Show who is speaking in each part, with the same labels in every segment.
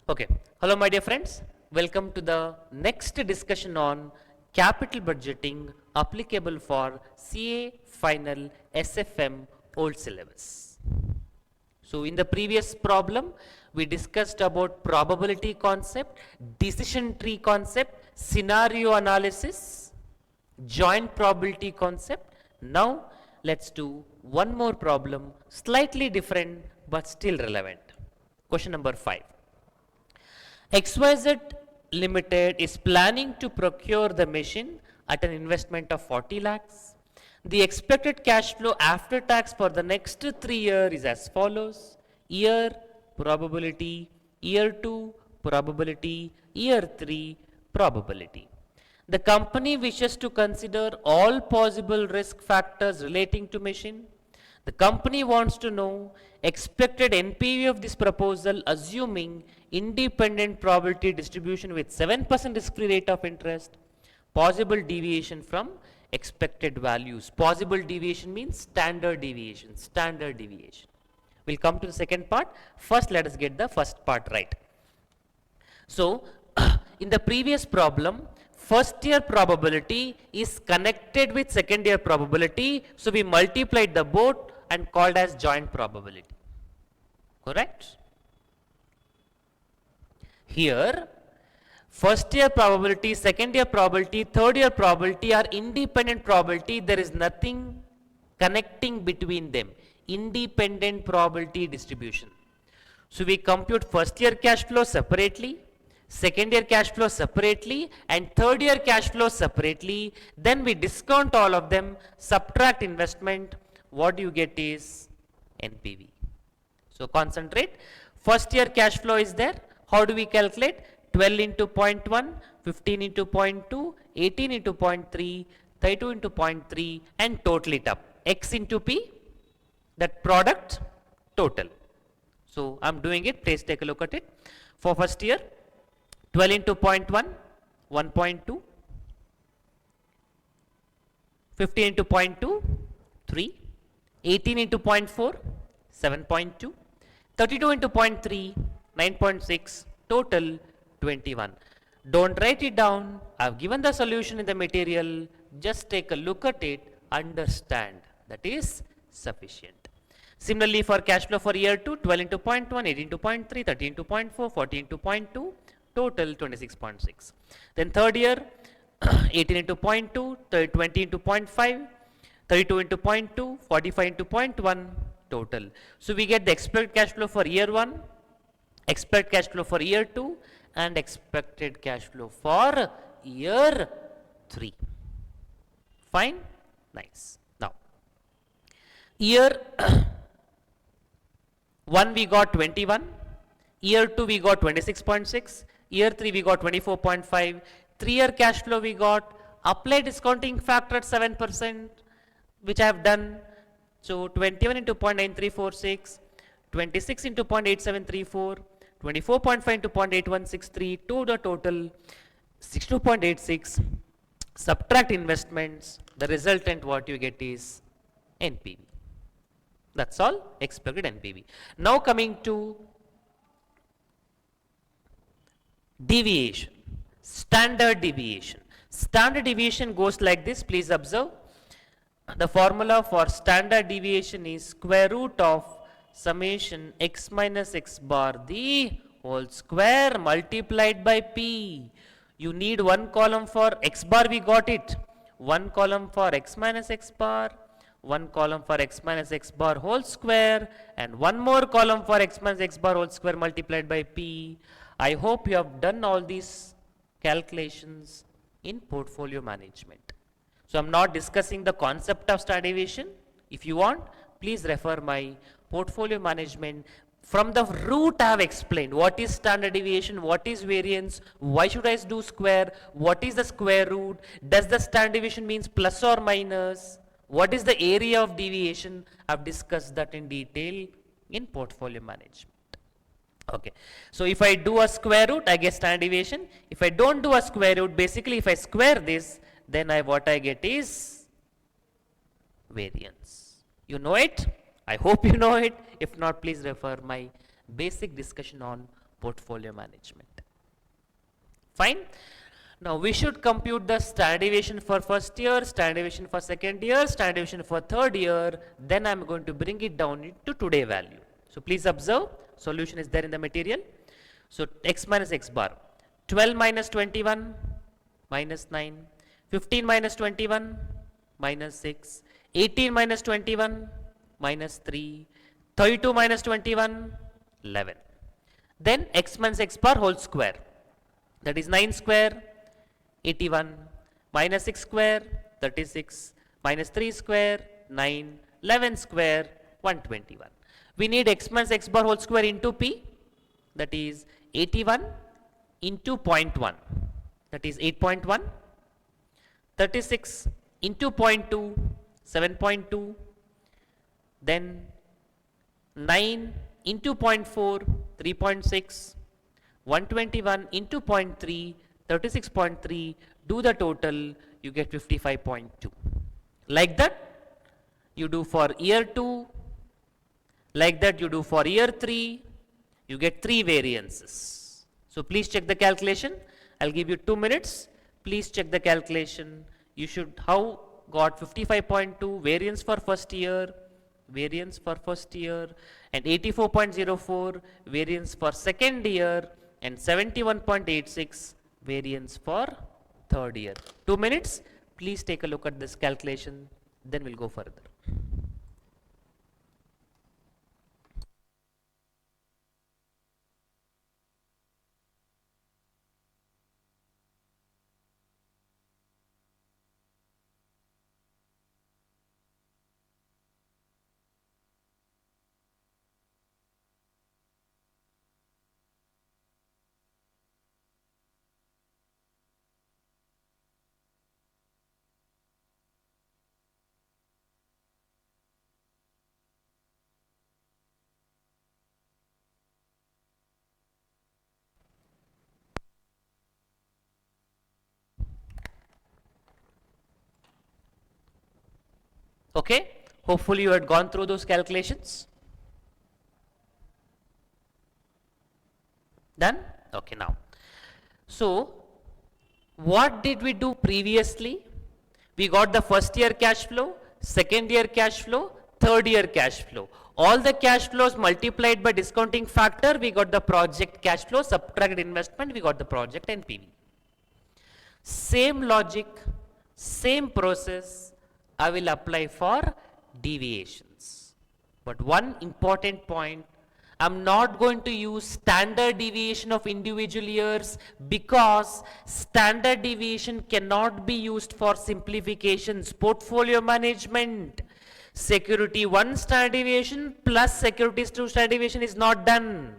Speaker 1: Okay. Hello, my dear friends. Welcome to the next discussion on capital budgeting applicable for CA final SFM old syllabus. So, in the previous problem, we discussed about probability concept, decision tree concept, scenario analysis, joint probability concept. Now, let's do one more problem, slightly different but still relevant. Question number 5. XYZ Limited is planning to procure the machine at an investment of 40 lakhs. The expected cash flow after tax for the next 3 years is as follows. Year, probability, year 2, probability, year 3, probability. The company wishes to consider all possible risk factors relating to machine. The company wants to know expected NPV of this proposal assuming independent probability distribution with 7% risk-free rate of interest, possible deviation from expected values. Possible deviation means standard deviation, standard deviation. We'll come to the second part. First, let us get the first part right. So, in the previous problem, first year probability is connected with second year probability. So, we multiplied the both and called as joint probability. Correct? Here, first year probability, second year probability, third year probability are independent probability. There is nothing connecting between them. Independent probability distribution. So, we compute first year cash flow separately, second year cash flow separately, and third year cash flow separately. Then we discount all of them, subtract investment. What you get is NPV. So, concentrate. First year cash flow is there. How do we calculate? 12 into 0.1, 15 into 0.2, 18 into 0.3, 32 into 0.3, and total it up. X into P, that product total. So, I am doing it. Please take a look at it. For first year, 12 into 0.1, 1.2, 15 into 0.2, 3, 18 into 0.4, 7.2, 32 into 0.3, 9.6, total 21. Don't write it down. I have given the solution in the material. Just take a look at it, understand. That is sufficient. Similarly, for cash flow for year 2, 12 into 0.1, 18 into 0.3, 13 into 0.4, 14 into 0.2, total 26.6. Then third year, 18 into 0.2, 20 into 0.5, 32 into 0.2, 45 into 0.1, total. So, we get the expected cash flow for year 1, expected cash flow for year 2, and expected cash flow for year 3. Fine? Nice. Now, year 1 we got 21, year 2 we got 26.6, year 3 we got 24.5, 3 year cash flow we got, apply discounting factor at 7%, which I have done. So, 21 into 0.9346, 26 into 0.8734, 24.5 into 0.8163 to the total 62.86, subtract investments, the resultant what you get is NPV. That's all, expected NPV. Now coming to deviation, standard deviation. Standard deviation goes like this, please observe. The formula for standard deviation is square root of summation x minus x bar the whole square multiplied by p. You need one column for x bar, we got it. One column for x minus x bar, one column for x minus x bar whole square, and one more column for x minus x bar whole square multiplied by p. I hope you have done all these calculations in portfolio management. So, I am not discussing the concept of standard deviation. If you want, please refer my portfolio management. From the root I have explained what is standard deviation, what is variance, why should I do square, what is the square root, does the standard deviation means plus or minus, what is the area of deviation. I have discussed that in detail in portfolio management. Okay. So, if I do a square root, I get standard deviation. If I don't do a square root, basically if I square this, then what I get is variance. You know it? I hope you know it. If not, please refer my basic discussion on portfolio management. Fine. Now we should compute the standard deviation for first year, standard deviation for second year, standard deviation for third year. Then I'm going to bring it down into today value. So please observe, solution is there in the material. So x minus x bar, 12 minus 21 minus 9, 15 minus 21 minus 6, 18 minus 21 minus 3, 32 minus 21, 11. Then x minus x bar whole square, that is 9 square, 81, minus 6 square, 36, minus 3 square, 9, 11 square, 121. We need x minus x bar whole square into p, that is 81 into 0.1, that is 8.1, 36 into 0.2, 7.2, then 9 into 0.4, 3.6, 121 into 0.3, 36.3, do the total, you get 55.2. Like that you do for year 2, like that you do for year 3, you get 3 variances. So please check the calculation. I'll give you 2 minutes. Please check the calculation. You should how got 55.2 variance for first year, variance for first year, and 84.04 variance for second year, and 71.86 variance for third year. 2 minutes. Please take a look at this calculation, then we'll go further. Okay, hopefully you had gone through those calculations. Done? Okay, now. So, what did we do previously? We got the first year cash flow, second year cash flow, third year cash flow. All the cash flows multiplied by discounting factor, we got the project cash flow, subtracted investment, we got the project NPV. Same logic, same process, I will apply for deviations. But one important point, I'm not going to use standard deviation of individual years because standard deviation cannot be used for simplifications, portfolio management. Security 1 standard deviation plus securities 2 standard deviation is not done.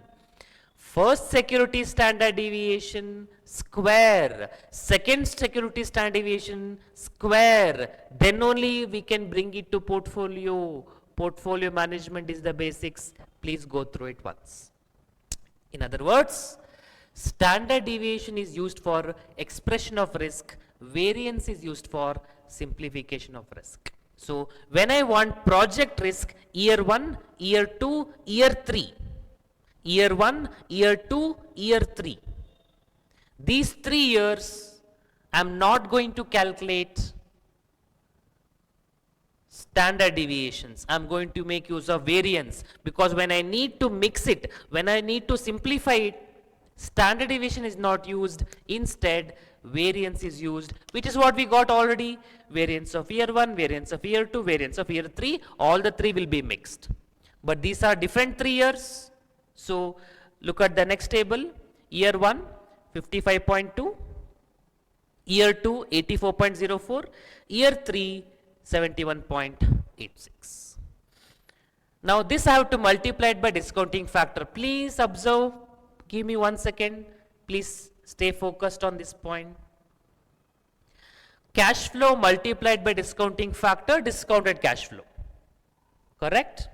Speaker 1: First security standard deviation square, second security standard deviation square, then only we can bring it to portfolio. Portfolio management is the basics. Please go through it once. In other words, standard deviation is used for expression of risk, variance is used for simplification of risk. So when I want project risk year 1, year 2, year 3, year 1, year 2, year 3. These 3 years, I am not going to calculate standard deviations. I am going to make use of variance because when I need to mix it, when I need to simplify it, standard deviation is not used. Instead, variance is used, which is what we got already. Variance of year 1, variance of year 2, variance of year 3, all the 3 will be mixed. But these are different 3 years. So look at the next table. Year 1, 55.2. Year 2, 84.04. Year 3, 71.86. Now this I have to multiply it by discounting factor. Please observe. Give me 1 second. Please stay focused on this point. Cash flow multiplied by discounting factor, discounted cash flow. Correct?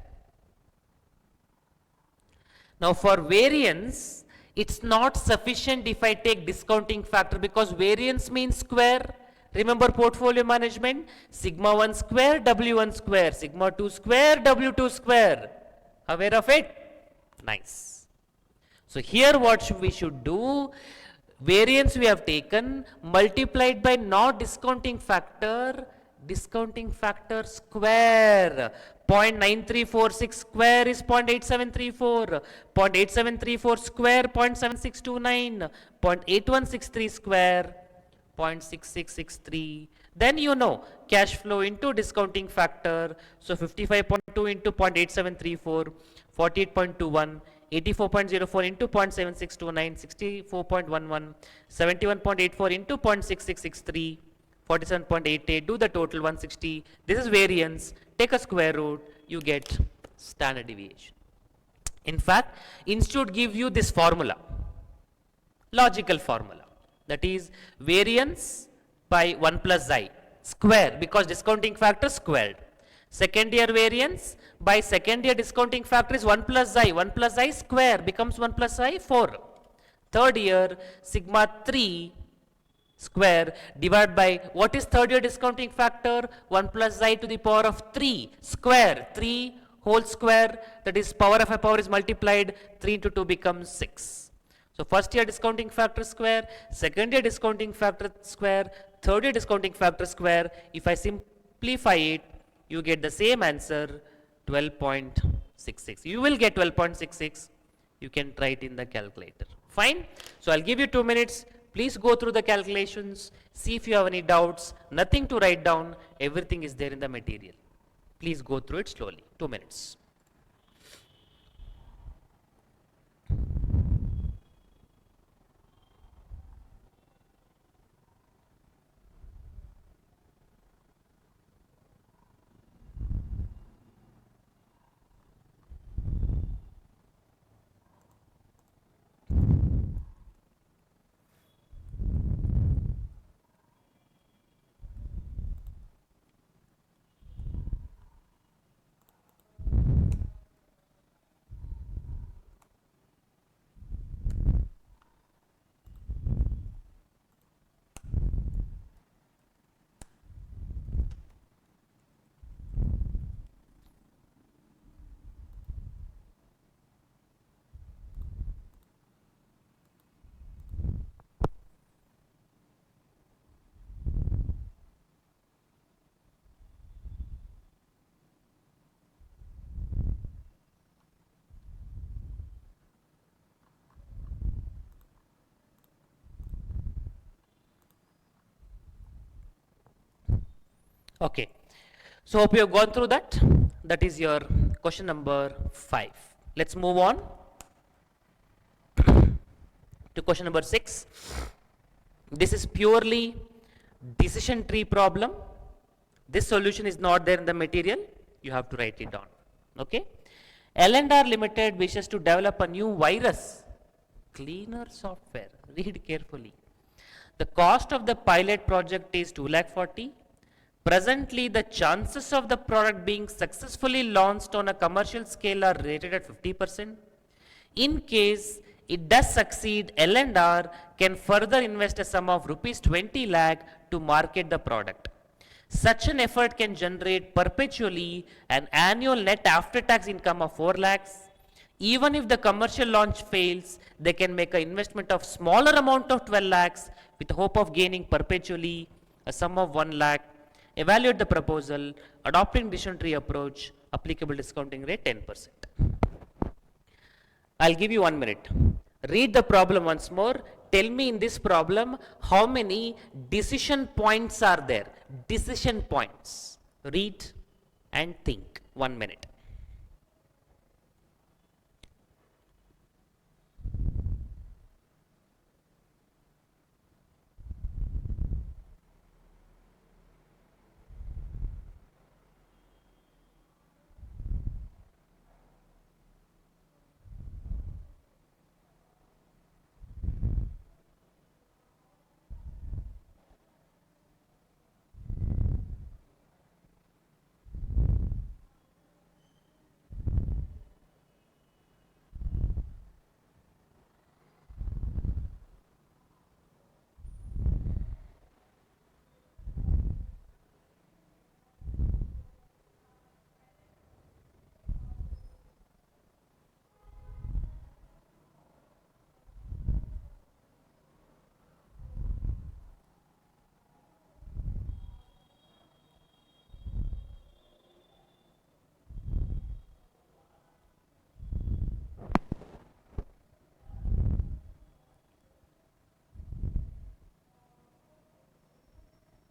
Speaker 1: Now for variance, it's not sufficient if I take discounting factor because variance means square. Remember portfolio management, sigma 1 square, W1 square, sigma 2 square, W2 square. Aware of it? Nice. So here what we should do, variance we have taken multiplied by not discounting factor square. 0.9346 square is 0.8734, 0.8734 square 0.7629, 0.8163 square 0.6663. Then you know cash flow into discounting factor. So 55.2 into 0.8734, 48.21, 84.04 into 0.7629, 64.11, 71.84 into 0.6663, 47.88. Do the total 160. This is variance. Take a square root. You get standard deviation. In fact, institute give you this formula, logical formula, that is variance by 1 plus I square, because discounting factor squared. Second year variance by second year discounting factor is 1 plus I square becomes 1 plus I 4. Third year sigma 3 square divided by what is third year discounting factor, 1 plus I to the power of 3 square, 3 whole square, that is power of a power is multiplied, 3 into 2 becomes 6. So first year discounting factor square, second year discounting factor square, third year discounting factor square. If I simplify it, you get the same answer, 12.66. You will get 12.66. You can try it in the calculator. Fine. So I'll give you 2 minutes. Please go through the calculations. See if you have any doubts. Nothing to write down. Everything is there in the material. Please go through it slowly. 2 minutes. Okay. So hope you have gone through that. That is your question number 5. Let's move on to question number 6. This is purely decision tree problem. This solution is not there in the material. You have to write it down. Okay. L&R Limited wishes to develop a new virus cleaner software. Read carefully. The cost of the pilot project is 2,40,000. Presently, the chances of the product being successfully launched on a commercial scale are rated at 50%. In case it does succeed, L&R can further invest a sum of rupees 20 lakh to market the product. Such an effort can generate perpetually an annual net after-tax income of 4 lakhs. Even if the commercial launch fails, they can make an investment of smaller amount of 12 lakhs with hope of gaining perpetually a sum of 1 lakh. Evaluate the proposal, adopting decision tree approach, applicable discounting rate 10%. I'll give you 1 minute. Read the problem once more. Tell me in this problem how many decision points are there. Decision points. Read and think. 1 minute.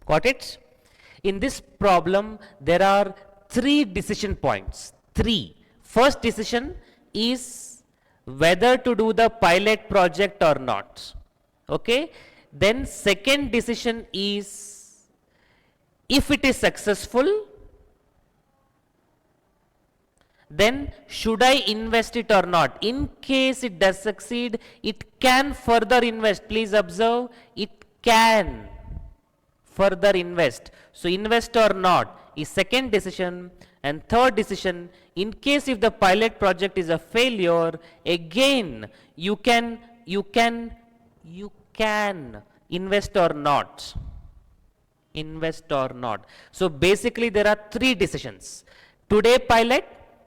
Speaker 1: Got it? In this problem, there are 3 decision points. 3. First decision is whether to do the pilot project or not. Okay? Then second decision is if it is successful, then should I invest it or not? In case it does succeed, it can further invest. Please observe, it can further invest. So invest or not is second decision. And third decision, in case if the pilot project is a failure, again you can invest or not. Invest or not. So basically there are 3 decisions. Today pilot,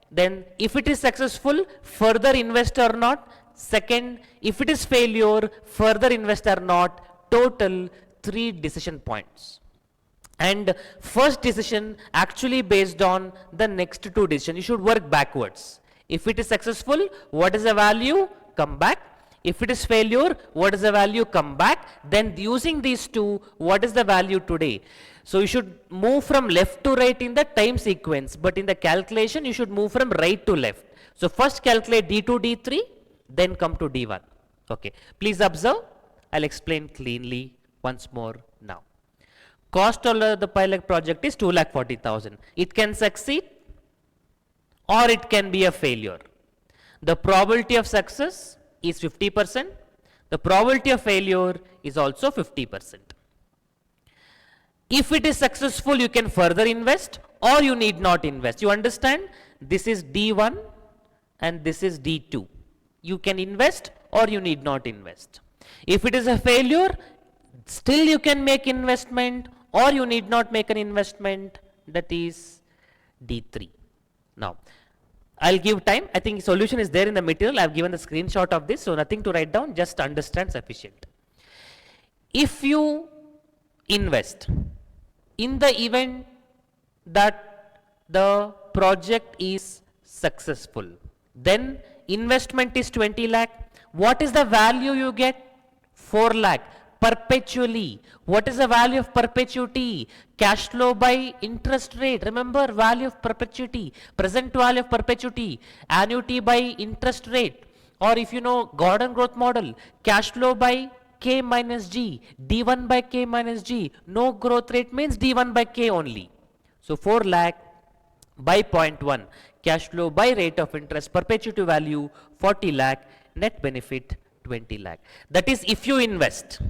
Speaker 1: then if it is successful, further invest or not. Second, if it is failure, further invest or not. Total 3 decision points. And first decision actually based on the next 2 decisions. You should work backwards. If it is successful, what is the value? Come back. If it is failure, what is the value? Come back. Then using these 2, what is the value today? So you should move from left to right in the time sequence, but in the calculation you should move from right to left. So first calculate D2, D3, then come to D1. Okay. Please observe. I'll explain cleanly once more now. Cost of the pilot project is 2,40,000. It can succeed or it can be a failure. The probability of success is 50%. The probability of failure is also 50%. If it is successful, you can further invest or you need not invest. You understand? This is D1 and this is D2. You can invest or you need not invest. If it is a failure, still you can make investment or you need not make an investment. That is D3. Now, I'll give time. I think solution is there in the material. I've given the screenshot of this, so nothing to write down, just understand sufficient. If you invest in the event that the project is successful, then investment is 20 lakh. What is the value you get? 4 lakh. Perpetually. What is the value of perpetuity? Cash flow by interest rate. Remember, value of perpetuity, present value of perpetuity, annuity by interest rate. Or if you know Gordon growth model, cash flow by K minus G, D1 by K minus G. No growth rate means D1 by K only. So 4 lakh by 0.1. Cash flow by rate of interest, perpetuity value 40 lakh, net benefit 20 lakh. That is if you invest.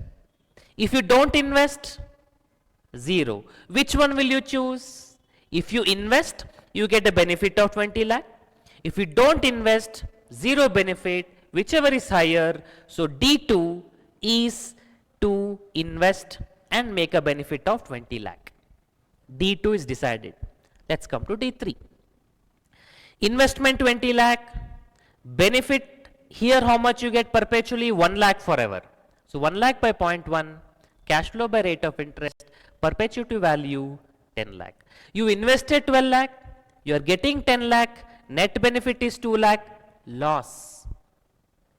Speaker 1: If you don't invest, 0. Which one will you choose? If you invest, you get a benefit of 20 lakh. If you don't invest, 0 benefit, whichever is higher. So D2 is to invest and make a benefit of 20 lakh. D2 is decided. Let's come to D3. Investment 20 lakh, benefit here how much you get perpetually? 1 lakh forever. So 1 lakh by 0.1, cash flow by rate of interest, perpetuity value 10 lakh. You invested 12 lakh, you are getting 10 lakh, net benefit is 2 lakh, loss.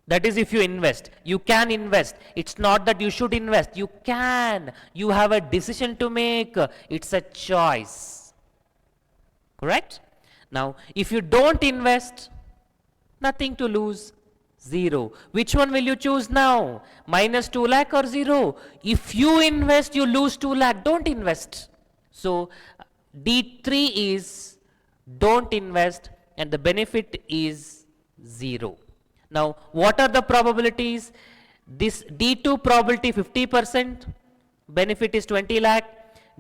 Speaker 1: That is if you invest. You can invest. It's not that you should invest. You can. You have a decision to make. It's a choice. Correct? Now, if you don't invest, nothing to lose. 0. Which one will you choose now? Minus 2 lakh or 0? If you invest, you lose 2 lakh. Don't invest. So, D3 is don't invest and the benefit is 0. Now, what are the probabilities? This D2 probability 50%, benefit is 20 lakh.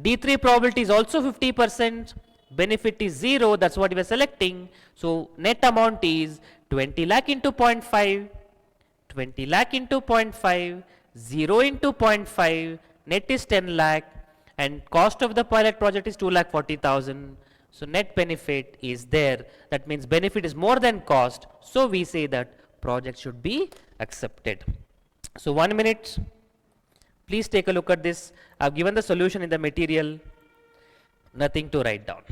Speaker 1: D3 probability is also 50%, benefit is 0, that's what we are selecting. So, net amount is 20 lakh into 0.5, 20 lakh into 0.5, 0 into 0.5, net is 10 lakh and cost of the pilot project is 2,40,000. So, net benefit is there. That means benefit is more than cost. So, we say that project should be accepted. So 1 minute, please take a look at this. I've given the solution in the material, nothing to write down.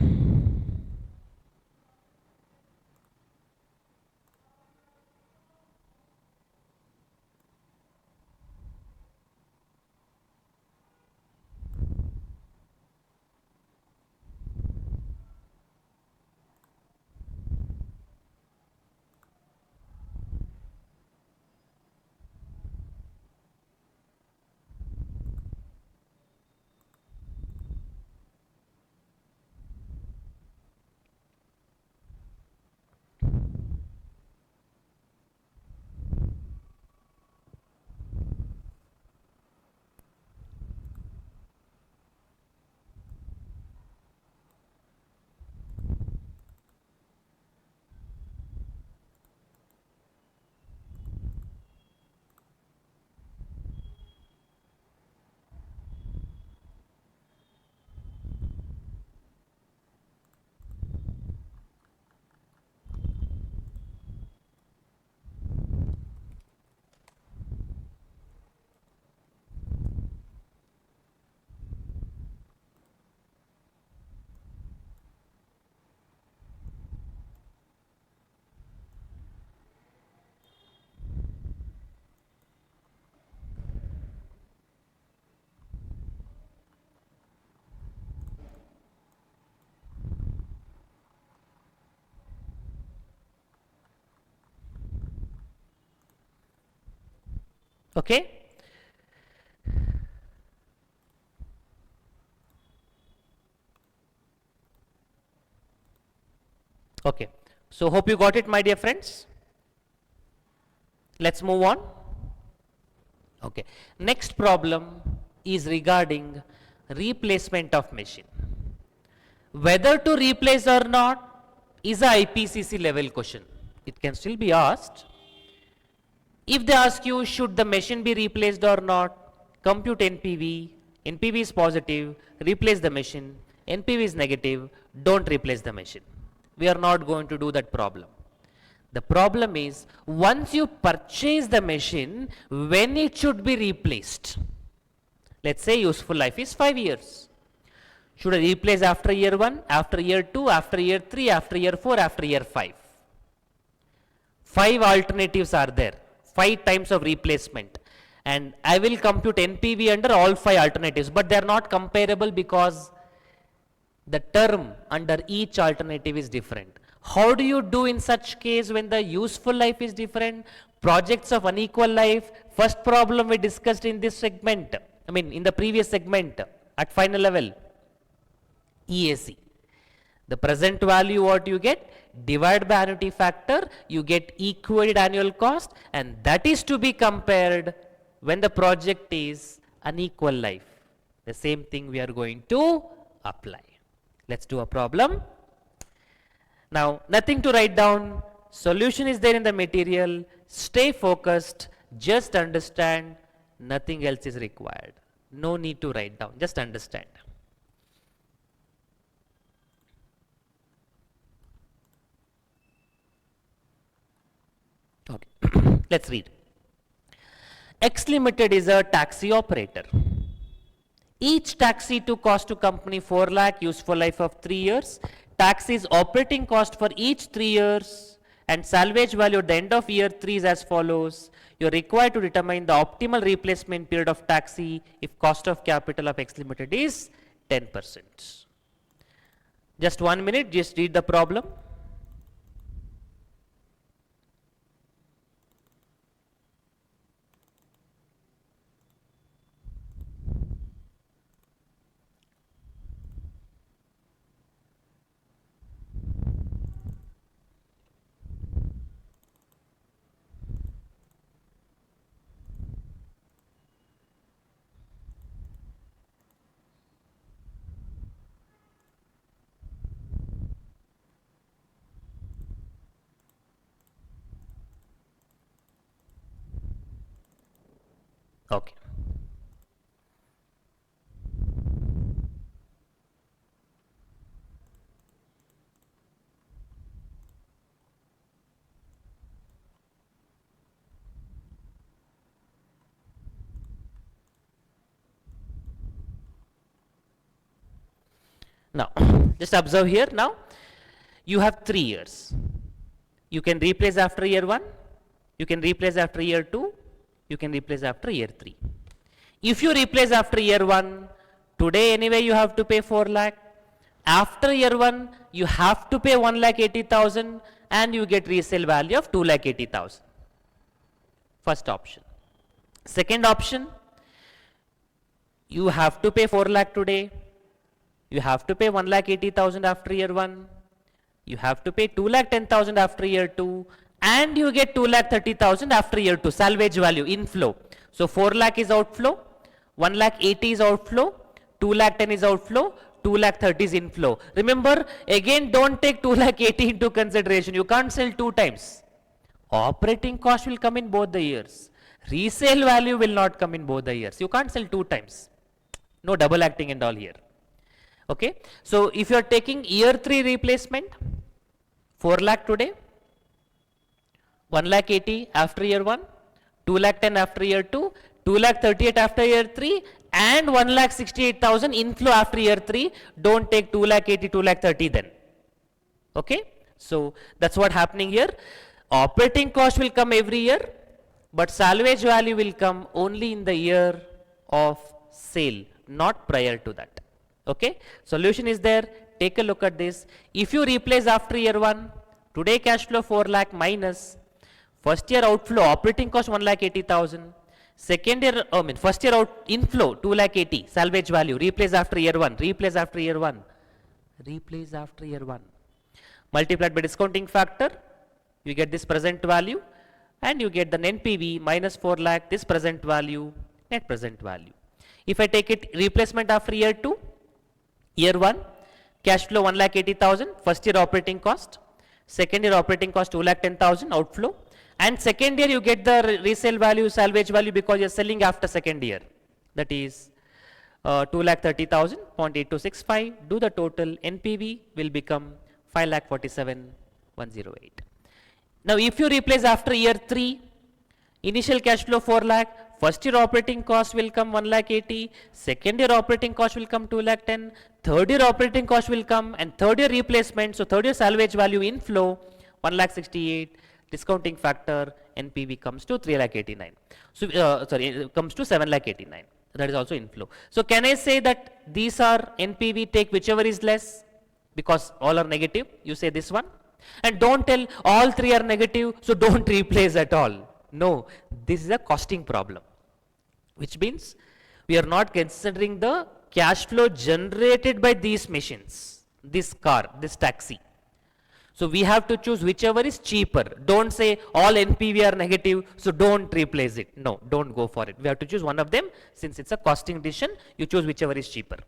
Speaker 1: Okay. Okay. So hope you got it, my dear friends. Let's move on. Okay. Next problem is regarding replacement of machine. Whether to replace or not is a IPCC level question. It can still be asked. If they ask you, should the machine be replaced or not, compute NPV. NPV is positive, replace the machine. NPV is negative, don't replace the machine. We are not going to do that problem. The problem is, once you purchase the machine, when it should be replaced. Let's say useful life is 5 years. Should I replace after year 1, after year 2, after year 3, after year 4, after year 5? 5 alternatives are there, 5 times of replacement. And I will compute NPV under all 5 alternatives, but they are not comparable because the term under each alternative is different. How do you do in such case when the useful life is different? Projects of unequal life, first problem we discussed in this segment, in the previous segment at final level, EAC. The present value what you get, divide by annuity factor, you get equated annual cost, and that is to be compared when the project is unequal life. The same thing we are going to apply. Let's do a problem. Now, nothing to write down. Solution is there in the material. Stay focused. Just understand. Nothing else is required. No need to write down. Just understand. Okay. Let's read. X Limited is a taxi operator. Each taxi to cost to company 4 lakh, useful life of 3 years. Taxi's operating cost for each 3 years and salvage value at the end of year 3 is as follows. You are required to determine the optimal replacement period of taxi if cost of capital of X Limited is 10%. Just 1 minute, just read the problem. Okay. Now, just observe here now, you have 3 years. You can replace after year 1, you can replace after year 2, you can replace after year 3. If you replace after year 1, today anyway you have to pay 4 lakh. After year 1, you have to pay 1,80,000 and you get resale value of 2,80,000. First option. Second option, you have to pay 4 lakh today. You have to pay 1,80,000 after year 1. You have to pay 2,10,000 after year 2. And you get 2,30,000 after year 2. Salvage value, inflow. So 4 lakh is outflow. 1,80,000 is outflow. 2,10,000 is outflow. 2,30,000 is inflow. Remember, again, don't take 2,80,000 into consideration. You can't sell 2 times. Operating cost will come in both the years. Resale value will not come in both the years. You can't sell 2 times. No double acting and all here. Okay. So if you are taking year 3 replacement, 4 lakh today, 1,80,000 after year 1, 2,10,000 after year 2, 2,38,000 after year 3, and 1,68,000 inflow after year 3. Don't take 2,80,000, 2,30,000 then. Okay. So that's what happening here. Operating cost will come every year, but salvage value will come only in the year of sale, not prior to that. Okay. Solution is there. Take a look at this. If you replace after year 1, today cash flow 4 lakh minus first year outflow operating cost 1,80,000. Second year, I mean, first year out inflow 2,80,000 salvage value, replace after year 1, replace after year 1, replace after year 1. Multiplied by discounting factor, you get this present value and you get the NPV minus 4 lakh, this present value, net present value. If I take it replacement after year 2, year 1, cash flow 1,80,000, first year operating cost, second year operating cost 2,10,000 outflow, and second year you get the resale value, salvage value because you are selling after second year, that is 2,30,000, 0.8265, do the total, NPV will become 5,47,108. Now if you replace after year 3, initial cash flow 4 lakh, first year operating cost will come 1,80,000, second year operating cost will come 2,10,000, third year operating cost will come, and third year replacement, so third year salvage value inflow 1,68,000, discounting factor NPV comes to 3,89,000. So it comes to 7,89,000. That is also inflow. So can I say that these are NPV, take whichever is less because all are negative? You say this one, and don't tell all three are negative, so don't replace at all. No, this is a costing problem, which means we are not considering the cash flow generated by these machines, this car, this taxi. So we have to choose whichever is cheaper. Don't say all NPV are negative, so don't replace it. No, don't go for it. We have to choose one of them. Since it's a costing decision, you choose whichever is cheaper.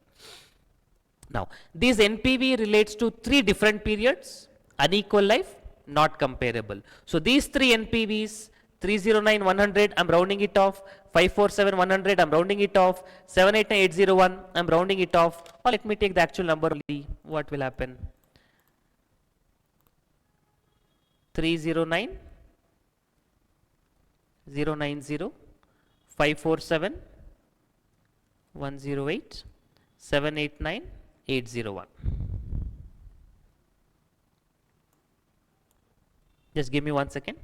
Speaker 1: Now, this NPV relates to 3 different periods: unequal life, not comparable. So these 3 NPVs, 309 100, I'm rounding it off, 547 100, I'm rounding it off, 789 801, I'm rounding it off, or let me take the actual number only. What will happen? 309 090 547 108 789 801. Just give me 1 second.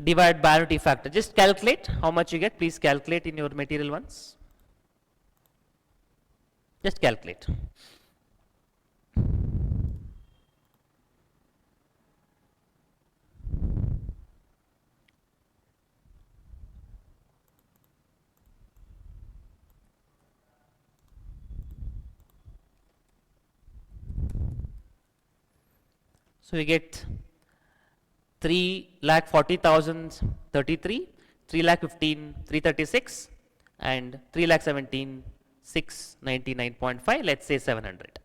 Speaker 1: Divide by annuity factor. Just calculate how much you get. Please calculate in your material ones. Just calculate. So we get 3,40,033, 3,15,000 336, and 3,17,000 699.5. Let's say 700.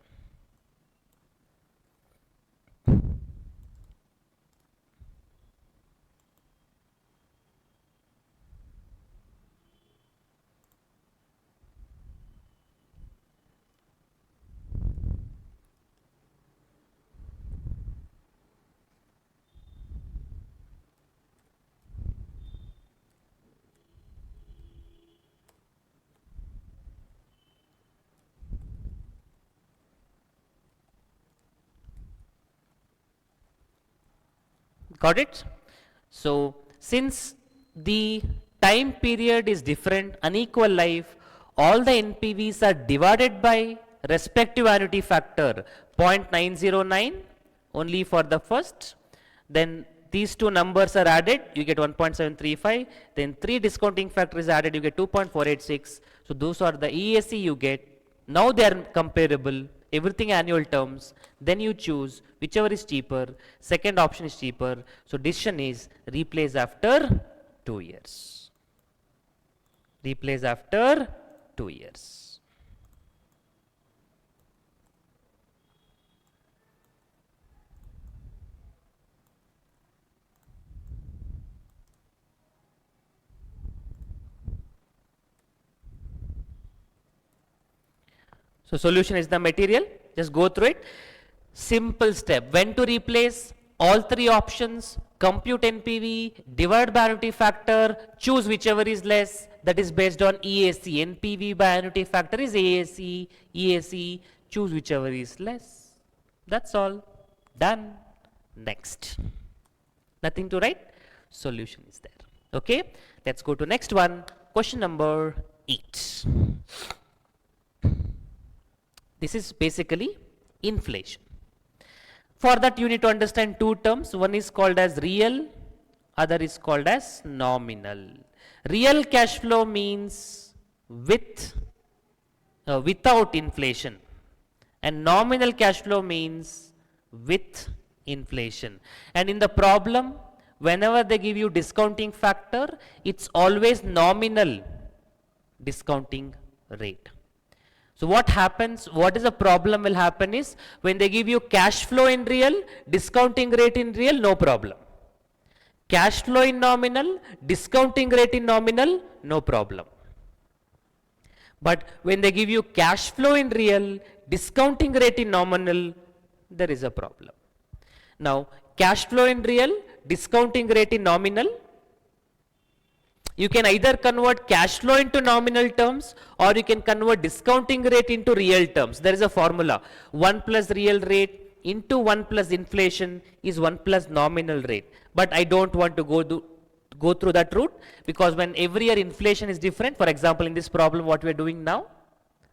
Speaker 1: Got it? So since the time period is different, unequal life, all the NPVs are divided by respective annuity factor 0.909 only for the first, then these two numbers are added, you get 1.735, then 3 discounting factor is added, you get 2.486. So those are the EAC you get. Now they are comparable, everything annual terms, then you choose whichever is cheaper, second option is cheaper. So decision is replace after 2 years. Replace after 2 years. So solution is the material, just go through it. Simple step, when to replace, all 3 options, compute NPV, divide by annuity factor, choose whichever is less, that is based on EAC. NPV by annuity factor is AAC, EAC, choose whichever is less. That's all, done. Next. Nothing to write, solution is there. Okay, let's go to next one, question number 8. This is basically inflation. For that you need to understand two terms. One is called as real, other is called as nominal. Real cash flow means without inflation, and nominal cash flow means with inflation. And in the problem, whenever they give you discounting factor, it's always nominal discounting rate. So what happens, what is the problem will happen is, when they give you cash flow in real, discounting rate in real, no problem. Cash flow in nominal, discounting rate in nominal, no problem. But when they give you cash flow in real, discounting rate in nominal, there is a problem. Now, cash flow in real, discounting rate in nominal, you can either convert cash flow into nominal terms, or you can convert discounting rate into real terms. There is a formula. 1 plus real rate into 1 plus inflation is 1 plus nominal rate. But I don't want to go through that route, because when every year inflation is different, for example, in this problem what we are doing now,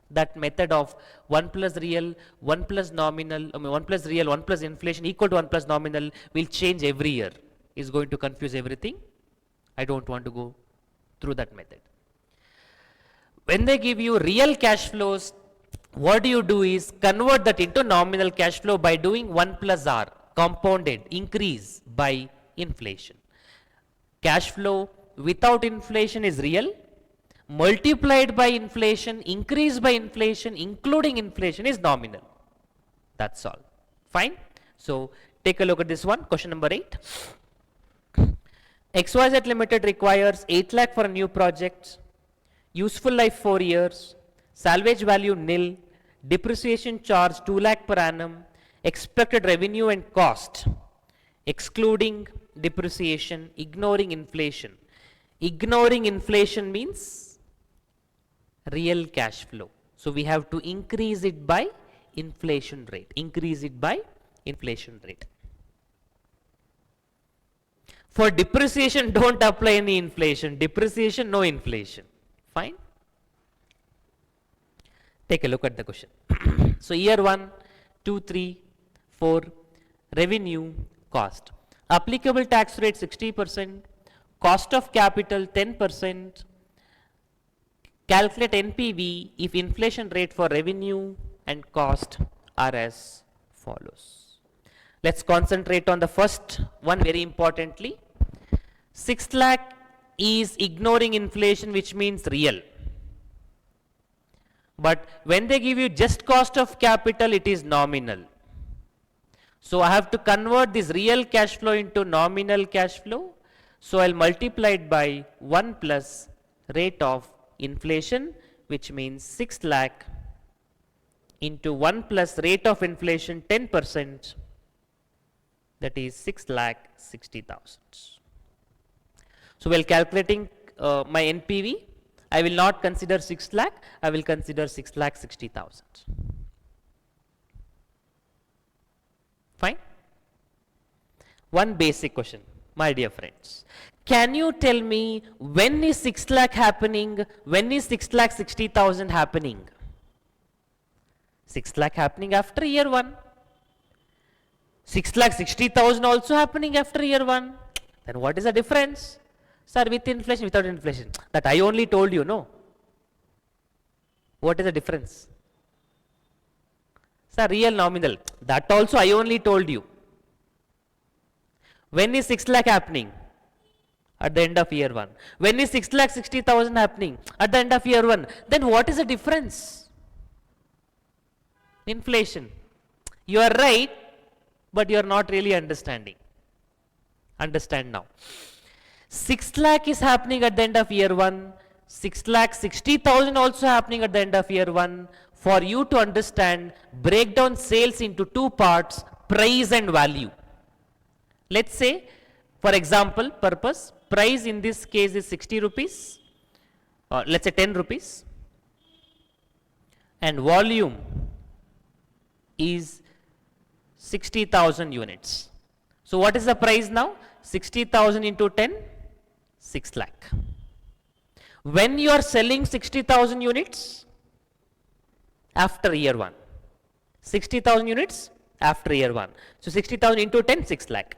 Speaker 1: that method of 1 plus real, 1 plus nominal, 1 plus real, 1 plus inflation equal to 1 plus nominal will change every year, is going to confuse everything. I don't want to go through that method. When they give you real cash flows, what do you do is convert that into nominal cash flow by doing 1 plus R, compounded, increase by inflation. Cash flow without inflation is real, multiplied by inflation, increased by inflation, including inflation is nominal. That's all. Fine. So take a look at this one, question number 8. XYZ Limited requires 8 lakh for a new project, useful life 4 years, salvage value nil, depreciation charge 2 lakh per annum, expected revenue and cost, excluding depreciation, ignoring inflation. Ignoring inflation means real cash flow. So we have to increase it by inflation rate. Increase it by inflation rate. For depreciation, don't apply any inflation. Depreciation, no inflation. Fine. Take a look at the question. So year 1, 2, 3, 4, revenue, cost. Applicable tax rate 60%, cost of capital 10%. Calculate NPV if inflation rate for revenue and cost are as follows. Let's concentrate on the first one very importantly. 6 lakh is ignoring inflation, which means real. But when they give you just cost of capital, it is nominal. So I have to convert this real cash flow into nominal cash flow. So I'll multiply it by 1 plus rate of inflation, which means 6 lakh into 1 plus rate of inflation 10%, that is 6 lakh 60,000. So while calculating my NPV, I will not consider 6 lakh, I will consider 6 lakh 60,000. Fine? One basic question, my dear friends. Can you tell me when is 6 lakh happening? When is 6 lakh 60,000 happening? 6 lakh happening after year 1. 6 lakh 60,000 also happening after year 1. Then what is the difference? Sir, with inflation, without inflation. That I only told you, no? What is the difference? Sir, real nominal. That also I only told you. When is 6 lakh happening? At the end of year 1. When is 6 lakh 60,000 happening? At the end of year 1. Then what is the difference? Inflation. You are right, but you are not really understanding. Understand now. 6 lakh is happening at the end of year 1. 6 lakh 60,000 also happening at the end of year 1. For you to understand, break down sales into two parts, price and value. Let's say, for example purpose, price in this case is 60 rupees, or let's say 10 rupees, and volume is 60,000 units. So what is the price now? 60,000 into 10, 6 lakh. When you are selling 60,000 units? After year 1. 60,000 units after year 1. So 60,000 into 10, 6 lakh.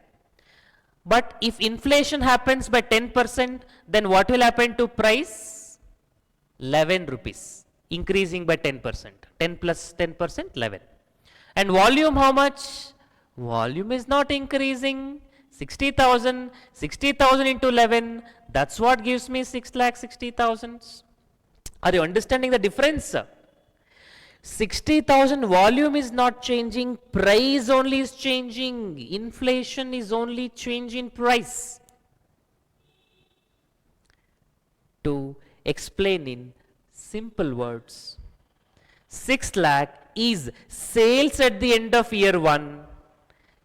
Speaker 1: But if inflation happens by 10%, then what will happen to price? 11 rupees, increasing by 10%. 10 plus 10%, 11. And volume how much? Volume is not increasing. 60,000, 60,000 into 11, that's what gives me 6,60,000. Are you understanding the difference? 60,000 volume is not changing, price only is changing. Inflation is only change in price. To explain in simple words, 6 lakh is sales at the end of year 1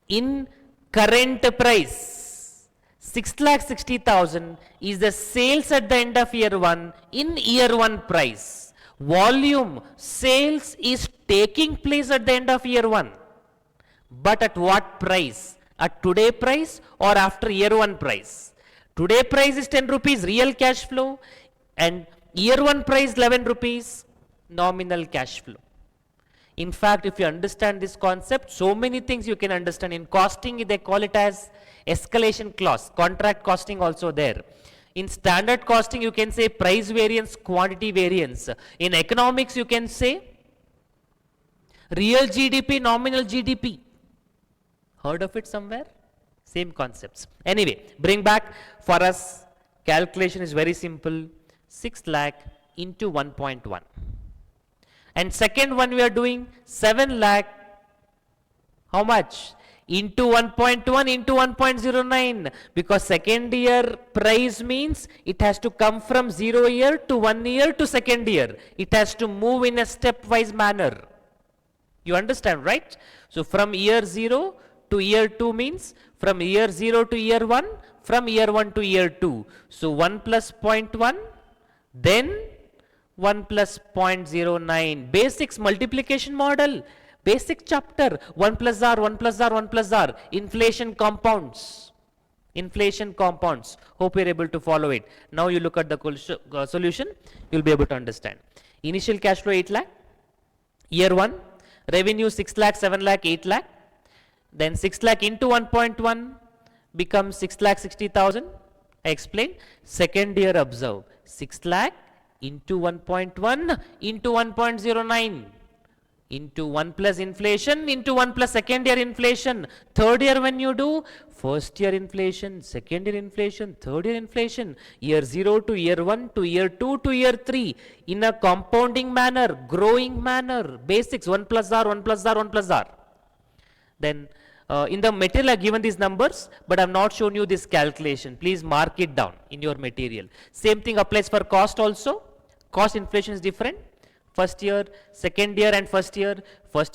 Speaker 1: in current price. 6,60,000 is the sales at the end of year 1 in year 1 price. Volume sales is taking place at the end of year 1. But at what price? At today price or after year 1 price? Today price is 10 rupees real cash flow and year 1 price 11 rupees nominal cash flow. In fact, if you understand this concept, so many things you can understand. In costing, they call it as escalation clause, contract costing also there. In standard costing, you can say price variance, quantity variance. In economics, you can say real GDP, nominal GDP. Heard of it somewhere? Same concepts. Anyway, bring back for us, calculation is very simple. 6 lakh into 1.1. And second one we are doing 7 lakh, how much? Into 1.1 into 1.09, because second year price means it has to come from 0 year to 1 year to second year. It has to move in a stepwise manner. You understand, right? So from year 0 to year 2 means from year 0 to year 1, from year 1 to year 2. So 1 plus 0.1, then 1 plus 0.09. Basics multiplication model. Basic chapter. 1 plus r, 1 plus r, 1 plus r. Inflation compounds. Inflation compounds. Hope you're able to follow it. Now you look at the solution. You'll be able to understand. Initial cash flow 8 lakh. Year 1. Revenue 6 lakh, 7 lakh, 8 lakh. Then 6 lakh into 1.1 becomes 6,60,000. I explained. Second year observe. 6 lakh into 1.1 into 1.09 into 1 plus inflation into 1 plus second year inflation. Third year when you do, first year inflation, second year inflation, third year inflation, year 0 to year 1 to year 2 to year 3 in a compounding manner, growing manner. Basics 1 plus r, 1 plus r, 1 plus r. Then in the material I have given these numbers, but I have not shown you this calculation. Please mark it down in your material. Same thing applies for cost also. Cost inflation is different. First year, second year and first year,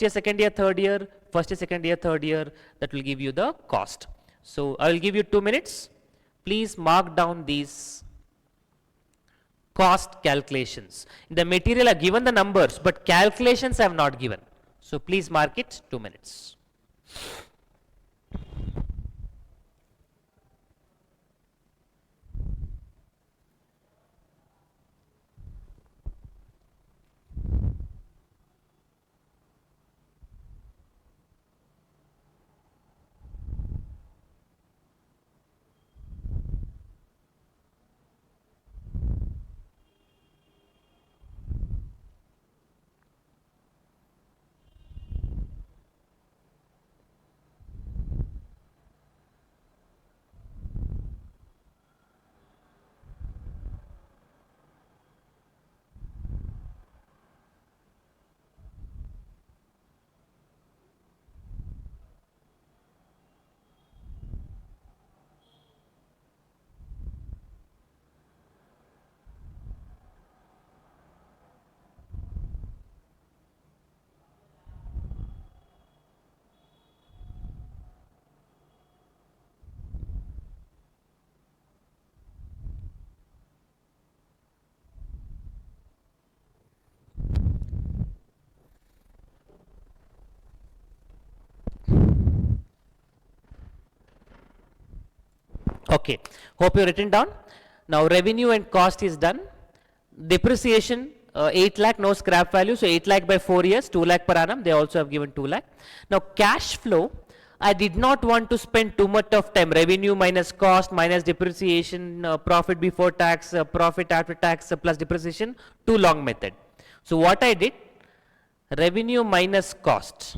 Speaker 1: second year, third year, first year, second year, third year, that will give you the cost. So I will give you 2 minutes. Please mark down these cost calculations. In the material I have given the numbers, but calculations I have not given. So please mark it 2 minutes. Okay, hope you written down. Now revenue and cost is done. Depreciation 8 lakh, no scrap value, so 8 lakh by 4 years, 2 lakh per annum, they also have given 2 lakh. Now cash flow, I did not want to spend too much of time, revenue minus cost, minus depreciation, profit before tax, profit after tax, plus depreciation, too long method. So what I did, revenue minus cost,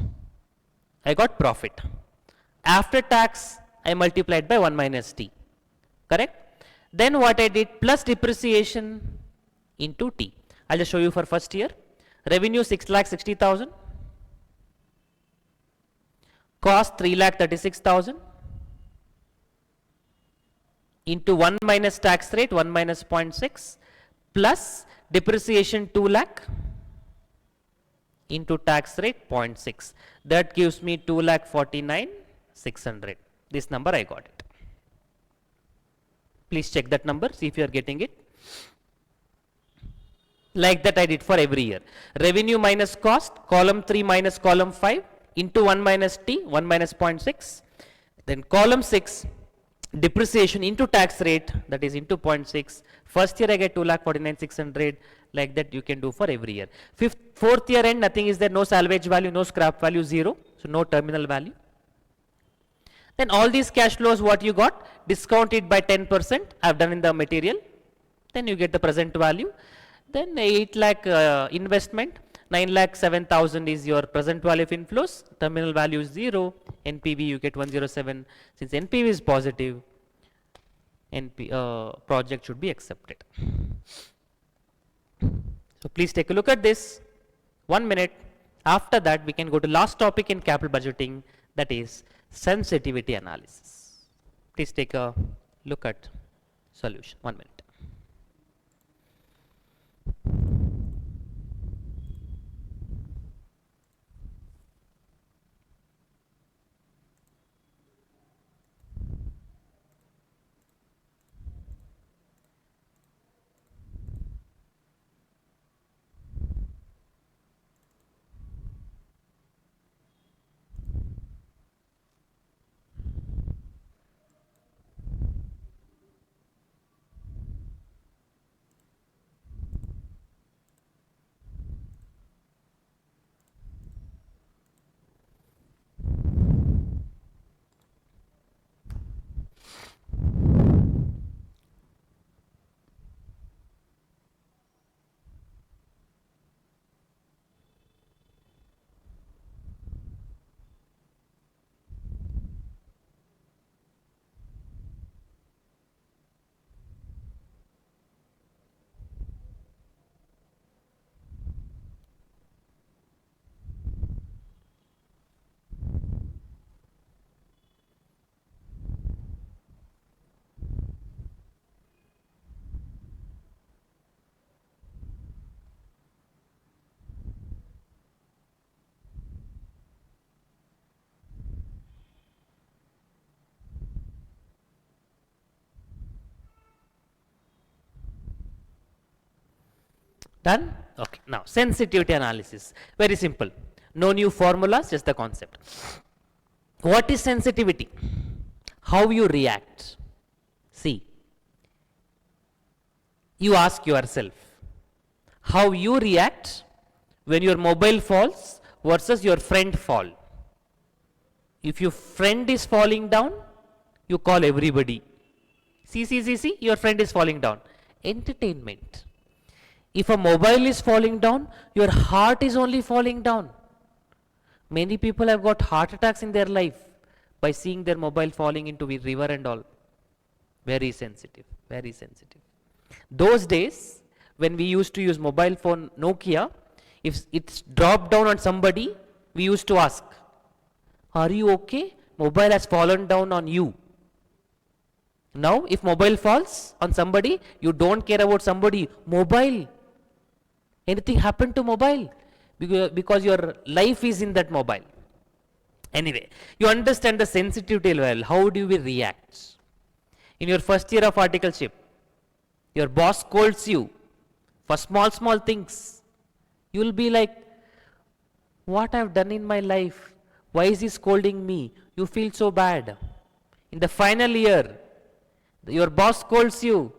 Speaker 1: I got profit. After tax, I multiplied by 1 minus t, correct? Then what I did, plus depreciation into t. I'll just show you for first year. Revenue 6,60,000. Cost 3,36,000 into 1 minus tax rate 1 minus 0.6 plus depreciation 2 lakh into tax rate 0.6. That gives me 2,49,600. This number I got it. Please check that number, see if you are getting it. Like that I did for every year. Revenue minus cost, column 3 minus column 5 into 1 minus t, 1 minus 0.6. Then column 6, depreciation into tax rate, that is into 0.6. First year I get 2,49,600. Like that you can do for every year. Fourth year end, nothing is there, no salvage value, no scrap value, 0. So no terminal value. Then all these cash flows what you got, discount it by 10%, I have done in the material. Then you get the present value. Then 8 lakh investment, 9,07,000 is your present value of inflows, terminal value is 0, NPV you get 107. Since NPV is positive, project should be accepted. So please take a look at this, 1 minute. After that we can go to last topic in capital budgeting, that is sensitivity analysis. Please take a look at solution, 1 minute. Done? Okay. Now sensitivity analysis, very simple. No new formulas, just the concept. What is sensitivity? How you react. See, you ask yourself, how you react when your mobile falls versus your friend fall. If your friend is falling down, you call everybody. See, your friend is falling down. Entertainment. If a mobile is falling down, your heart is only falling down. Many people have got heart attacks in their life by seeing their mobile falling into the river and all. Very sensitive, very sensitive. Those days, when we used to use mobile phone Nokia, if it's dropped down on somebody, we used to ask, are you okay? Mobile has fallen down on you. Now, if mobile falls on somebody, you don't care about somebody. Mobile. Anything happened to mobile? Because your life is in that mobile. Anyway, you understand the sensitivity level. How do we react? In your first year of articleship, your boss scolds you for small things. You will be like, what I've done in my life? Why is he scolding me? You feel so bad. In the final year, your boss scolds you.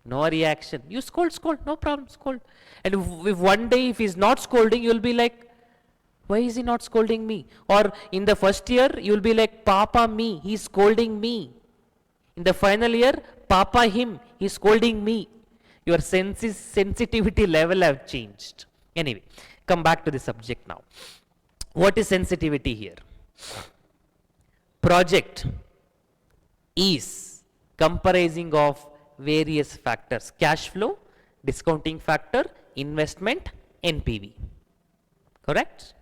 Speaker 1: No reaction. You scold, no problem, scold. And if one day if he's not scolding, you'll be like, why is he not scolding me? Or in the first year, you'll be like, Papa me, he's scolding me. In the final year, Papa him, he's scolding me. Your sensitivity level have changed. Anyway, come back to the subject now. What is sensitivity here? Project is comprising of various factors: cash flow, discounting factor, investment, NPV. Correct?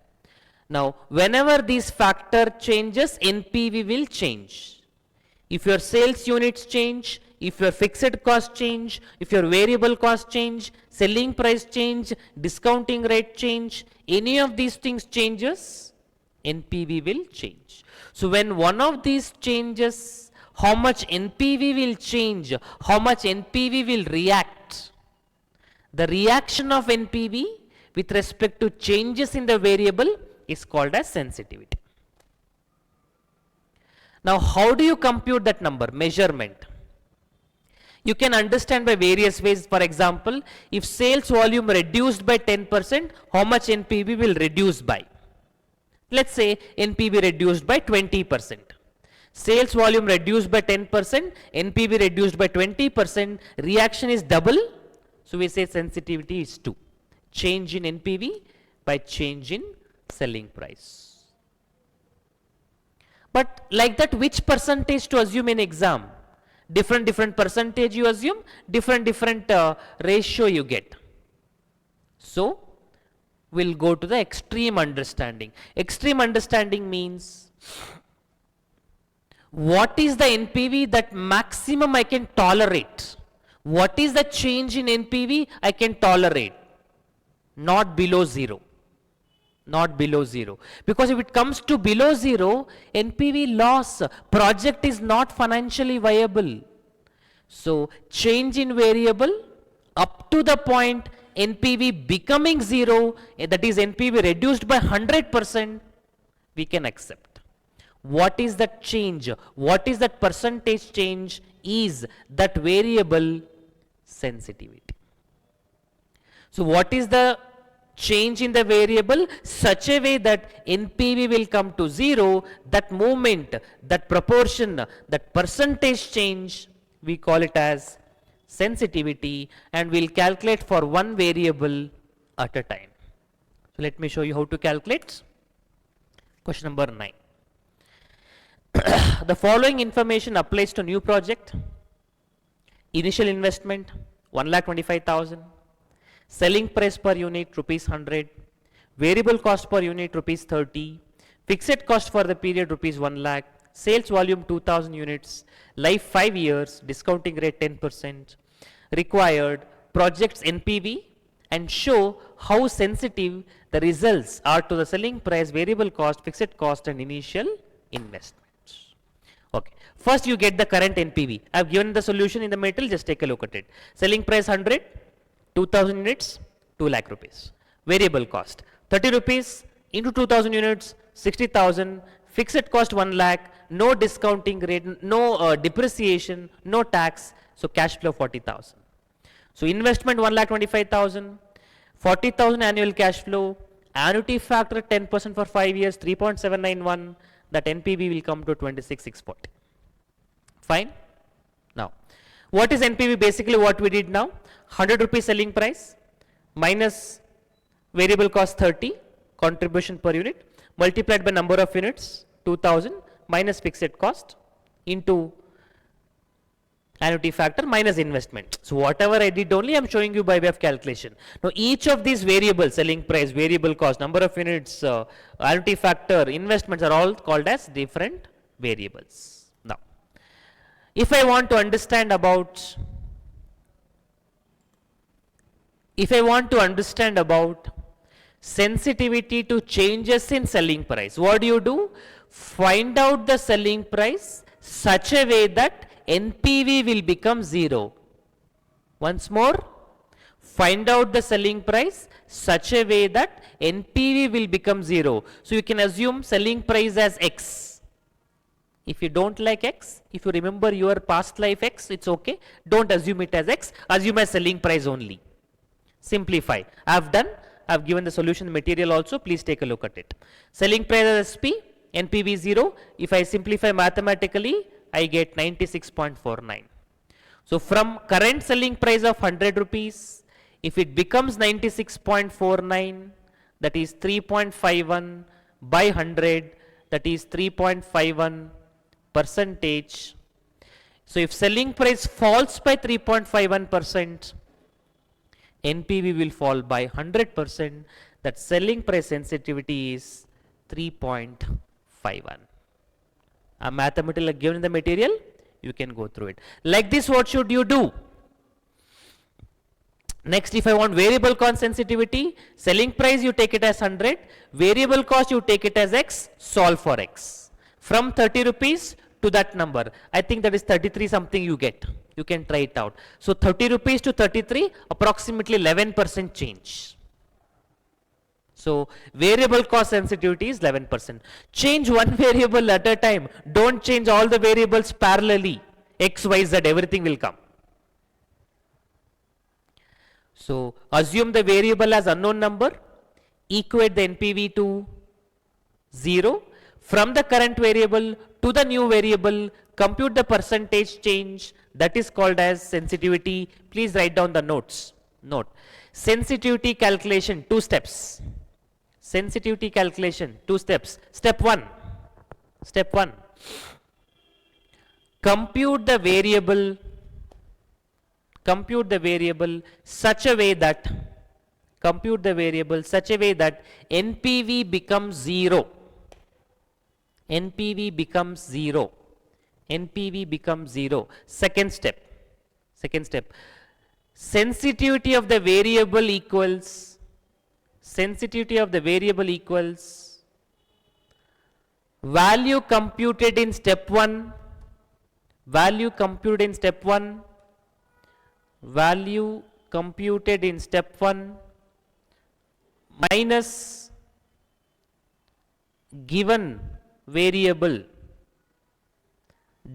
Speaker 1: Now, whenever this factor changes, NPV will change. If your sales units change, if your fixed cost change, if your variable cost change, selling price change, discounting rate change, any of these things changes, NPV will change. So when one of these changes, how much NPV will change, how much NPV will react. The reaction of NPV with respect to changes in the variable is called as sensitivity. Now, how do you compute that number? Measurement. You can understand by various ways. For example, if sales volume reduced by 10%, how much NPV will reduce by? Let's say NPV reduced by 20%. Sales volume reduced by 10%, NPV reduced by 20%, reaction is double. So we say sensitivity is 2. Change in NPV by change in selling price. But like that, which percentage to assume in exam? Different percentage you assume, different ratio you get. So we'll go to the extreme understanding. Extreme understanding means what is the NPV that maximum I can tolerate? What is the change in NPV I can tolerate? Not below 0. Not below 0. Because if it comes to below 0, NPV loss, project is not financially viable. So change in variable up to the point NPV becoming 0, that is NPV reduced by 100%, we can accept. What is that change? What is that percentage change? Is that variable sensitivity. So what is the change in the variable? Such a way that NPV will come to 0, that movement, that proportion, that percentage change, we call it as sensitivity, and we'll calculate for one variable at a time. So let me show you how to calculate. Question number 9. The following information applies to new project. Initial investment 1,25,000, selling price per unit rupees 100, variable cost per unit rupees 30, fixed cost for the period rupees 1 lakh, sales volume 2000 units, life 5 years, discounting rate 10%, required projects NPV, and show how sensitive the results are to the selling price, variable cost, fixed cost, and initial investment. Okay. First you get the current NPV. I have given the solution in the material, just take a look at it. Selling price 100, 2000 units, 2 lakh rupees. Variable cost 30 rupees into 2000 units, 60,000. Fixed cost 1 lakh, no discounting rate, no depreciation, no tax, so cash flow 40,000. So investment 1,25,000, 40,000 annual cash flow, annuity factor 10% for 5 years, 3.791. That NPV will come to 26,640. Fine. Now, what is NPV? Basically what we did now, 100 rupees selling price minus variable cost 30, contribution per unit, multiplied by number of units 2000 minus fixed cost into annuity factor minus investment. So whatever I did only I am showing you by way of calculation. Now each of these variables, selling price, variable cost, number of units, annuity factor, investments are all called as different variables. Now if I want to understand about sensitivity to changes in selling price, what do? Find out the selling price such a way that NPV will become 0. Once more, find out the selling price such a way that NPV will become 0. So you can assume selling price as X. If you don't like X, if you remember your past life X, it's okay. Don't assume it as X, assume as selling price only. Simplify. I've done, I've given the solution material also, please take a look at it. Selling price as SP, NPV 0. If I simplify mathematically, I get 96.49. So from current selling price of 100 rupees, if it becomes 96.49, that is 3.51 by 100, that is 3.51 percentage. So if selling price falls by 3.51%, NPV will fall by 100%. That selling price sensitivity is 3.51. A mathematical given in the material, you can go through it. Like this, what should you do? Next, if I want variable cost sensitivity, selling price you take it as 100, variable cost you take it as X, solve for X. From 30 rupees to that number, I think that is 33 something you get. You can try it out. So 30 rupees to 33, approximately 11% change. So variable cost sensitivity is 11%. Change one variable at a time. Don't change all the variables parallelly. X, Y, Z, everything will come. So assume the variable as unknown number, equate the NPV to 0. From the current variable to the new variable, compute the percentage change, that is called as sensitivity. Please write down the notes. Note. Sensitivity calculation, 2 steps. Sensitivity calculation, 2 steps. Step 1. Compute the variable such a way that NPV becomes 0. NPV becomes 0. Second step. Sensitivity of the variable equals value computed in step 1 minus given variable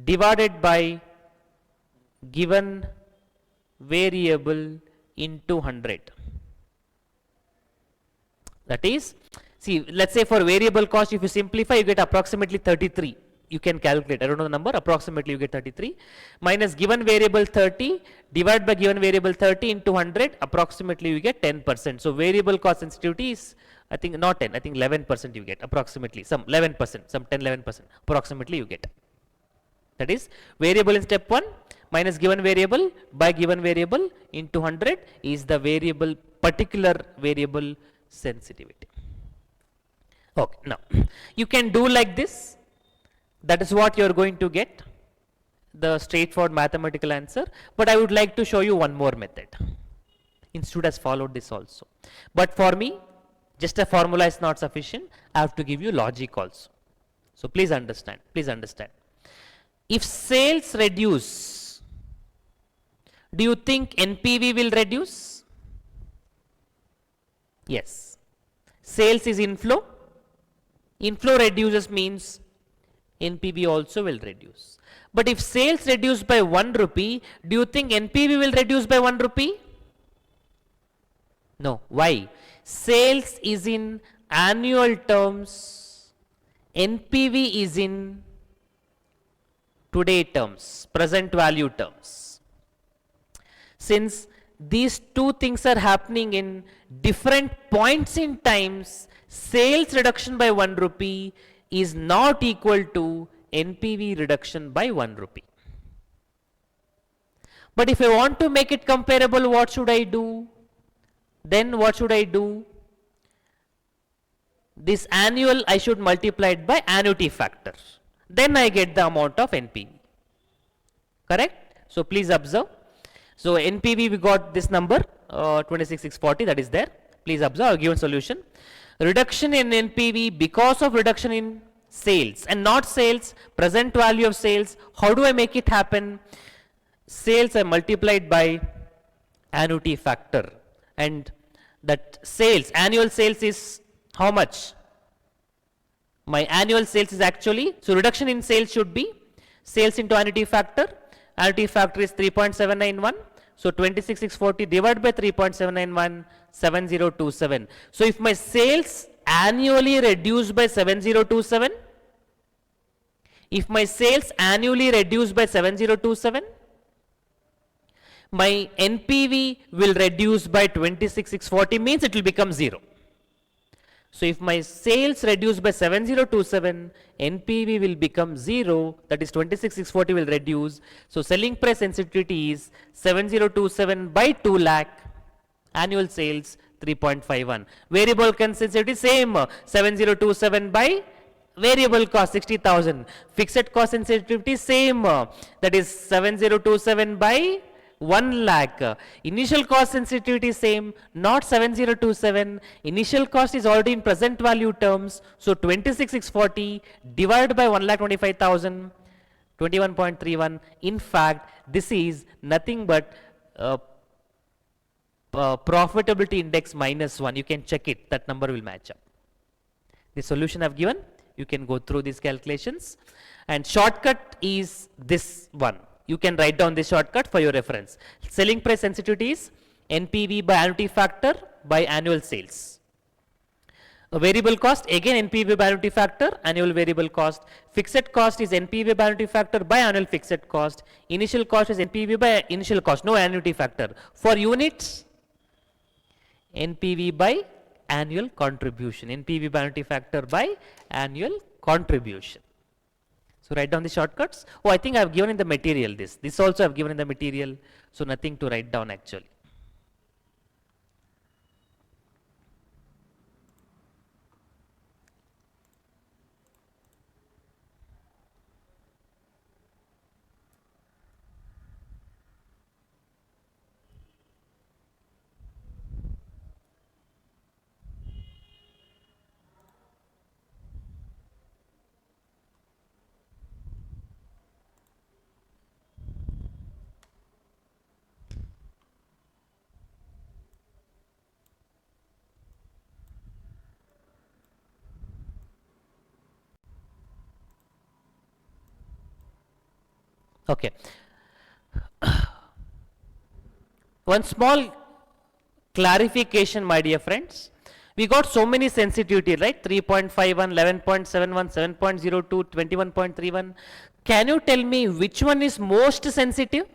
Speaker 1: divided by given variable into 100. That is, see, let's say for variable cost, if you simplify, you get approximately 33. You can calculate, I don't know the number, approximately you get 33, minus given variable 30, divided by given variable 30 into 100, approximately you get 10%. So variable cost sensitivity is, I think not 10, I think 11% you get, approximately, some 11%, some 10, 11%, approximately you get. That is, variable in step 1 minus given variable by given variable into 100 is the variable, particular variable sensitivity. Okay, now, you can do like this. That is what you are going to get, the straightforward mathematical answer. But I would like to show you one more method. Institute has followed this also. But for me, just a formula is not sufficient. I have to give you logic also. So please understand. If sales reduce, do you think NPV will reduce? Yes. Sales is inflow. Inflow reduces means NPV also will reduce. But if sales reduce by 1 rupee, do you think NPV will reduce by 1 rupee? No. Why? Sales is in annual terms, NPV is in today terms, present value terms. Since these two things are happening in different points in times, sales reduction by 1 rupee is not equal to NPV reduction by 1 rupee. But if I want to make it comparable, what should I do? Then what should I do? This annual I should multiply it by annuity factor. Then I get the amount of NPV. Correct? So please observe. So NPV we got this number 26,640, that is there. Please observe our given solution. Reduction in NPV because of reduction in sales, and not sales, present value of sales. How do I make it happen? Sales are multiplied by annuity factor, and that sales, annual sales is how much? My annual sales is actually, so reduction in sales should be sales into annuity factor. Annuity factor is 3.791. So 26,640 divided by 3.791, 7027. So if my sales annually reduced by 7027, if my sales annually reduced by 7027, my NPV will reduce by 26,640, means it will become 0. So if my sales reduce by 7027, NPV will become 0, that is 26,640 will reduce. So selling price sensitivity is 7027 by 2 lakh, annual sales 3.51. Variable cost sensitivity same, 7027 by variable cost 60,000. Fixed cost sensitivity same, that is 7027 by 1 lakh. Initial cost sensitivity same, not 7027. Initial cost is already in present value terms. So 26,640 divided by 1,25,000, 21.31. In fact, this is nothing but profitability index -1. You can check it, that number will match up. The solution I've given, you can go through these calculations. And shortcut is this one. You can write down this shortcut for your reference. Selling price sensitivity is NPV by annuity factor by annual sales. A variable cost, again NPV by annuity factor, annual variable cost. Fixed cost is NPV by annuity factor by annual fixed cost. Initial cost is NPV by initial cost, no annuity factor. For units, NPV by annual contribution. NPV by annuity factor by annual contribution. So write down the shortcuts. Oh, I think I have given in the material this. This also I have given in the material. So nothing to write down actually. Okay. One small clarification, my dear friends. We got so many sensitivity, right? 3.51, 11.71, 7.02, 21.31. Can you tell me which one is most sensitive?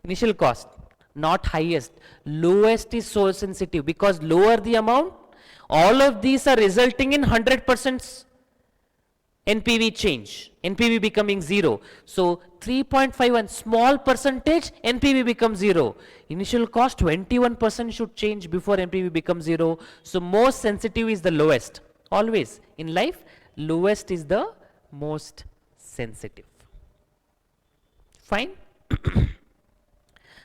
Speaker 1: Initial cost, not highest. Lowest is so sensitive because lower the amount, all of these are resulting in 100% NPV change, NPV becoming 0. So 3.51 small percentage, NPV becomes 0. Initial cost 21% should change before NPV becomes 0. So most sensitive is the lowest. Always in life, lowest is the most sensitive. Fine.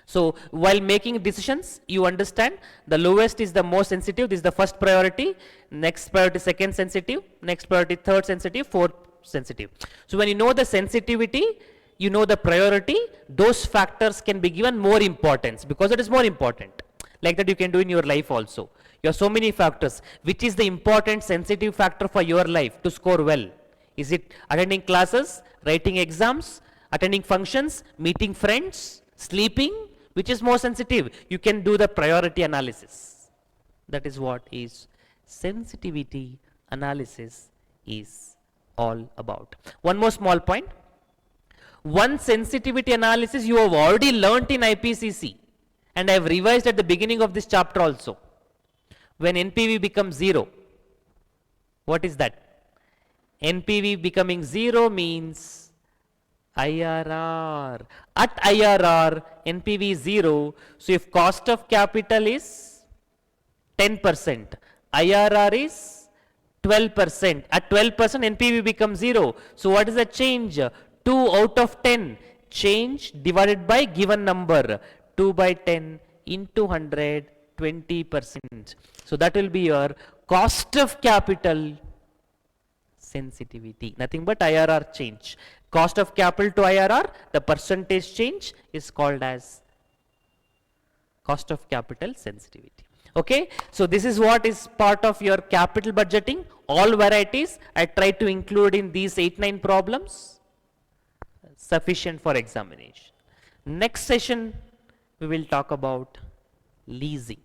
Speaker 1: So while making decisions, you understand the lowest is the most sensitive. This is the first priority. Next priority, second sensitive. Next priority, third sensitive. Fourth sensitive. So when you know the sensitivity, you know the priority. Those factors can be given more importance because it is more important. Like that you can do in your life also. You have so many factors. Which is the important sensitive factor for your life to score well? Is it attending classes, writing exams, attending functions, meeting friends, sleeping? Which is more sensitive? You can do the priority analysis. That is what is sensitivity analysis is all about. One more small point. One sensitivity analysis you have already learnt in IPCC and I have revised at the beginning of this chapter also. When NPV becomes 0, what is that? NPV becoming 0 means IRR. At IRR, NPV is 0. So if cost of capital is 10%, IRR is 12%. At 12%, NPV becomes 0. So what is the change? 2 out of 10. Change divided by given number. 2 by 10 into 100, 20%. So that will be your cost of capital sensitivity. Nothing but IRR change. Cost of capital to IRR, the percentage change is called as cost of capital sensitivity. Okay, so this is what is part of your capital budgeting. All varieties I try to include in these 8-9 problems, sufficient for examination. Next session we will talk about leasing.